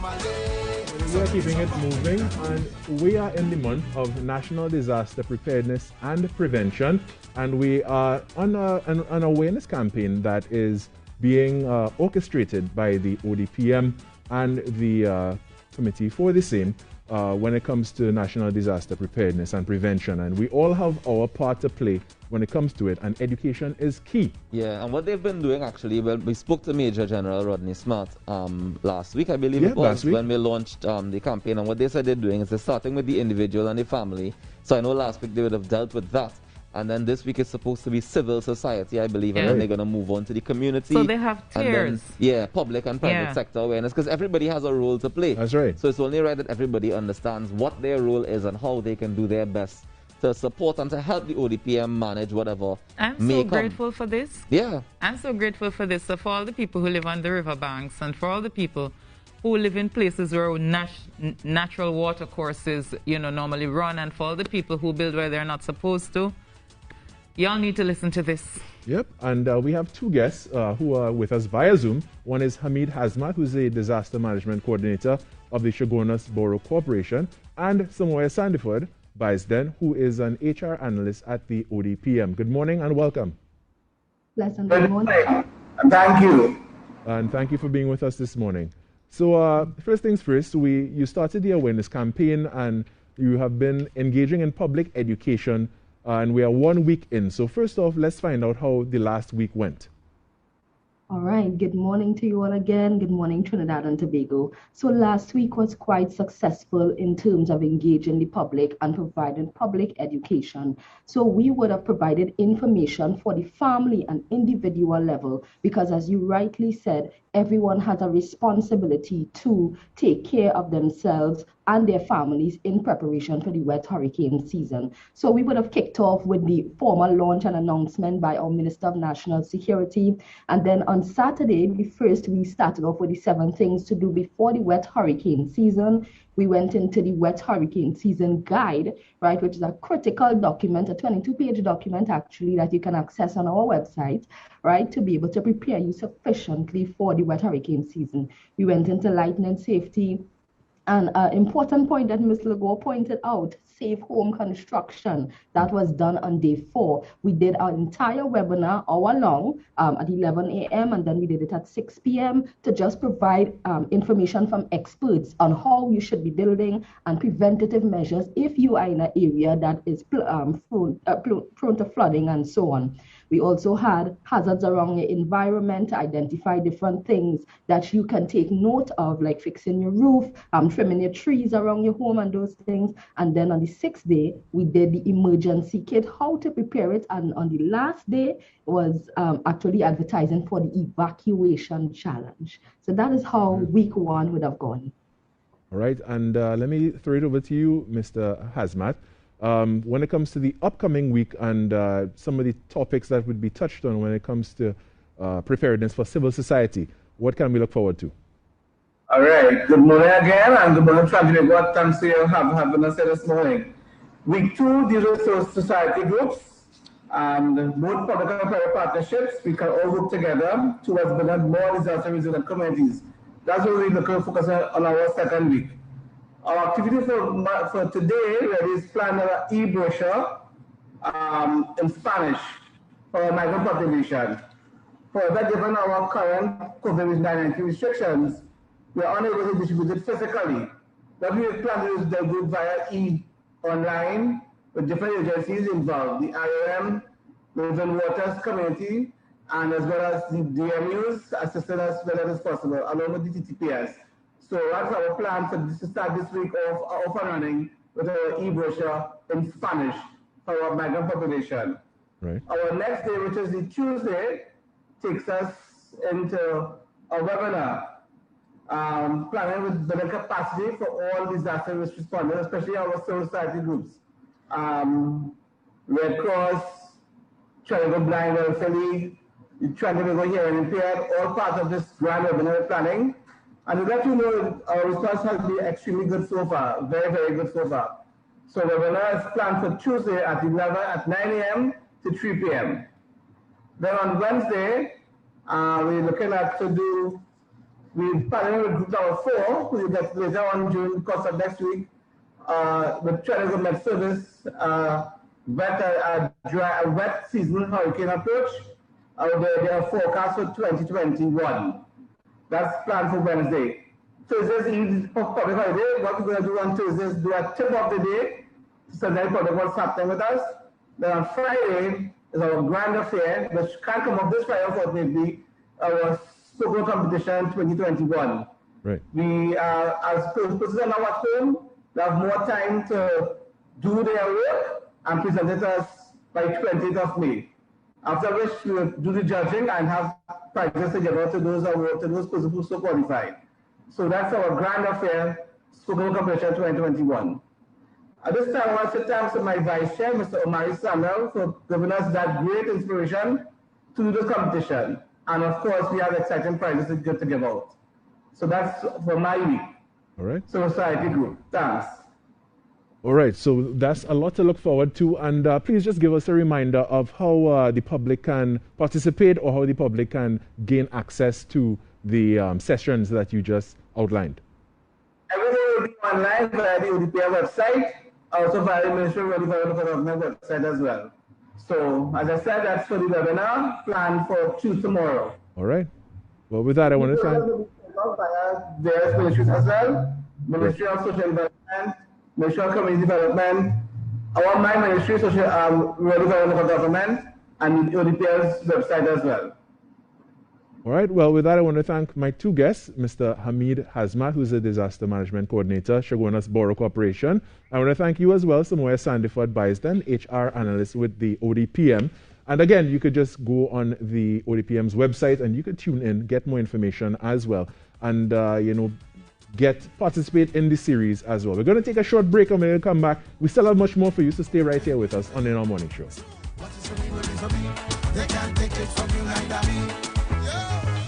We are keeping it moving, and we are in the month of National Disaster Preparedness and Prevention, and we are on an awareness campaign that is being orchestrated by the ODPM and the committee for the same when it comes to national disaster preparedness and prevention. And we all have our part to play when it comes to it, and education is key. Yeah, and what they've been doing actually, well, we spoke to Major General Rodney Smart last week, I believe it was, when we launched the campaign. And what they said they're doing is they're starting with the individual and the family. So I know last week they would have dealt with that. And then this week it's supposed to be civil society, I believe, and then they're going to move on to the community. So they have tiers. Public and private sector awareness, because everybody has a role to play. That's right. So it's only right that everybody understands what their role is and how they can do their best to support and to help the ODPM manage whatever I'm so grateful for this. Yeah. I'm so grateful for this. So for all the people who live on the riverbanks and for all the people who live in places where natural water courses, normally run, and for all the people who build where they're not supposed to, y'all need to listen to this. Yep, and we have two guests who are with us via Zoom. One is Hamid Hazmat, who's a disaster management coordinator of the Shogunas Borough Corporation, and Samoya Sandiford Baisden, who is an HR analyst at the ODPM. Good morning and welcome. Pleasant good morning. Thank you. And thank you for being with us this morning. So first things first, you started the awareness campaign and you have been engaging in public education, and we are 1 week in. So first off, let's find out how the last week went. All right. Good morning to you all again. Good morning, Trinidad and Tobago. So last week was quite successful in terms of engaging the public and providing public education. So we would have provided information for the family and individual level, because as you rightly said, everyone has a responsibility to take care of themselves and their families in preparation for the wet hurricane season. So we would have kicked off with the formal launch and announcement by our Minister of National Security. And then on Saturday, we started off with the 7 things to do before the wet hurricane season. We went into the wet hurricane season guide, right, which is a critical document, a 22-page document actually that you can access on our website, right, to be able to prepare you sufficiently for the wet hurricane season. We went into lightning safety. And an important point that Ms. Legore pointed out, safe home construction, that was done on day 4. We did our entire webinar hour long at 11 a.m. and then we did it at 6 p.m. to just provide information from experts on how you should be building and preventative measures if you are in an area that is prone to flooding and so on. We also had hazards around your environment to identify different things that you can take note of, like fixing your roof, trimming your trees around your home and those things. And then on the 6th day, we did the emergency kit, how to prepare it. And on the last day was actually advertising for the evacuation challenge. So that is how week 1 would have gone. All right, and let me throw it over to you, Mr. Hazmat. When it comes to the upcoming week and some of the topics that would be touched on when it comes to preparedness for civil society, what can we look forward to? All right. Good morning again, and good morning, Tragedy. What thanks for you having us here this morning. Week 2 deals with civil society groups and both public and private partnerships. We can all work together towards building more disaster resilient communities. That's what we're looking to focus on our 2nd week. Our activity for today is planning an e-brochure in Spanish for our migrant population. However, given our current COVID-19 restrictions, we are unable to distribute it physically. What we plan to do is do it via online with different agencies involved, the IOM, Living Waters Community, and as well as the DMUs assisting us whenever it's possible, along with the TTPS. So that's our plan for this to start this week off and running with our e-brochure in Spanish for our migrant population. Right. Our next day, which is the Tuesday, takes us into a webinar planning with building capacity for all disaster risk responders, especially our civil society groups. Red Cross, Triangle Blind Welfare League, Triangle Hearing Impaired, all part of this grand webinar planning. And to let you know, our response has been extremely good so far, very, very good so far. So the webinar is planned for Tuesday at 9 a.m. to 3 p.m. Then on Wednesday, we're looking at to do We've partnered with group number 4, who you'll get later on during the course of next week, with Trinidad Government Service, wet season hurricane approach. They have forecast for 2021. That's planned for Wednesday. Thursday's Eve public holiday. What we're going to do on Thursday is do a tip of the day to tell the public what's happening with us. Then on Friday is our grand affair, which can't come up this Friday, unfortunately, our spoken competition 2021. Right. We, as persons are now at home, they have more time to do their work and present it us by 20th of May. After which we will do the judging and have prizes to give out to those persons who so qualified. So that's our grand affair, spoken competition 2021. At this time, I want to say thanks to my vice chair, Mr. Omari Samuel, for giving us that great inspiration to do the competition. And of course, we have exciting prizes to give out. So that's for my week. All right. So Society Group. Thanks. All right. So that's a lot to look forward to. And please just give us a reminder of how the public can participate or how the public can gain access to the sessions that you just outlined. Everything will be online via the ODPR website, also via the Ministry of Development website as well. So, as I said, that's for the webinar planned for tomorrow. All right. Well, with that, I want to thank via various ministries as well. Ministry of Social Development, Ministry of Community Development, my ministry, Rural Development Government, and the ODPR's website as well. All right. Well, with that, I want to thank my two guests, Mr. Hamid Hazmat, who's a Disaster Management Coordinator, Shogunas Borough Corporation. I want to thank you as well, Samoya Sandiford Baisden, HR Analyst with the ODPM. And again, you could just go on the ODPM's website and you could tune in, get more information as well, and, participate in the series as well. We're going to take a short break and we're going to come back. We still have much more for you, so stay right here with us on In Our Morning Show. They can't take it from you like that. Yeah.